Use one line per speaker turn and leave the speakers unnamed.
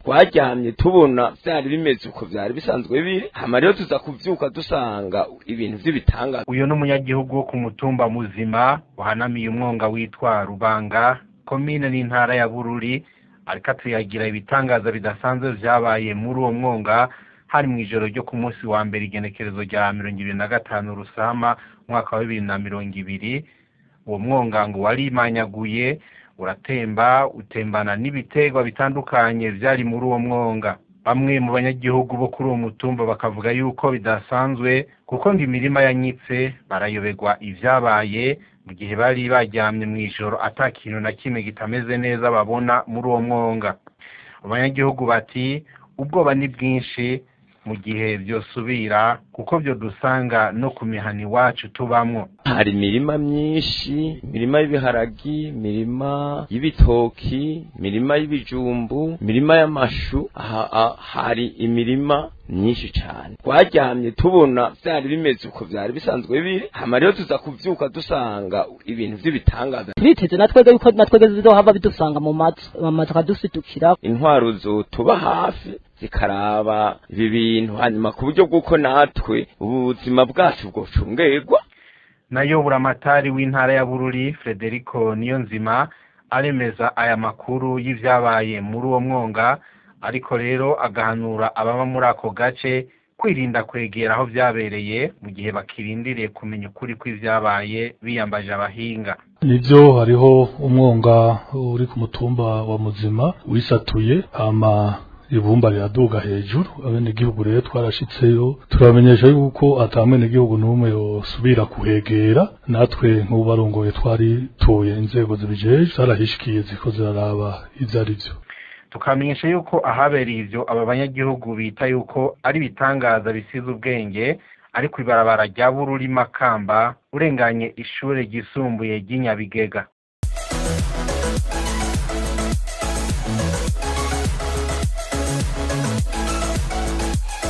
Twaryamye tubona vyari bimeze uko vyari bisanzwe biri, hama rero tuza kuvyuka dusanga ibintu vy'ibitangaza.
Uyo n'umunyagihugu wo ku mutumba Muzima wahanamiye umwonga witwa Rubanga, komine n'intara ya Bururi, ariko atuyagira ibitangaza bidasanzwe vyabaye muri uwo mwonga hari mw'ijoro ryo ku munsi wa mbere igenekerezo rya 25 Rusama umwaka wa 2020. Uwo mwonga ngo warimanyaguye uratemba utembana n'ibiterwa bitandukanye vyari muri uwo mwonga. Bamwe mu banyagihugu bo kuri uwo mutumba bakavuga yuko bidasanzwe kuko ngo imirima yanyitse, barayoberwa ivyabaye mu gihe bari baryamye mw'ijoro ata kintu na kimwe kitameze neza babona muri uwo mwonga. Abanyagihugu bati ubwoba ni bwinshi mu gihe vyosubira kuko vyo dusanga no ku mihani wacu tubamwo.
Hari imirima myinshi, imirima y'ibiharagi, imirima y'ibitoki, imirima y'ibijumbu, imirima y'amashu, hari imirima myinshi cyane. Twaryamye tubona vyari bimeze uko vyari bisanzwe biri, hama rero tuza kuvyuka dusanga ibintu vy'ibitangaza.
Biteze natwege yuko natwege zizohava bidusanga mu mazu akadusitukira.
Intwaro tuba hafi zikaraba ibi bintu hanyuma ku buryo bw'uko natwe ubuzima bwacu bwocungerwa.
Nayo buramatari w'intara ya Bururi Frederico Niyonzima aremeza aya makuru y'ivyabaye muri uwo mwonga, ariko rero agahanura ababa muri ako gace kwirinda kwegera aho vyabereye mu gihe bakirindiriye kumenya ukuri kw'ivyabaye biyambaje abahinga.
Nivyo hariho umwonga uri ku mutumba wa Muzima wisatuye, hama ibumba riraduga hejuru. Abenegihugu rero twarashitseyo turamenyesha yuko atamwenegihugu n'umwe yosubira kuhegera. Natwe nk'ubarongoye twari tuye inzego zibijejwe zarahishikiye ziko ziraraba ivyo ari vyo.
Tukamenyesha yuko ahabereye ivyo aba banyagihugu bita yuko ari bitangaza bisize ubwenge, ariko ibarabara rya Bururi Makamba urenganye ishure ryisumbuye ry'Inyabigega.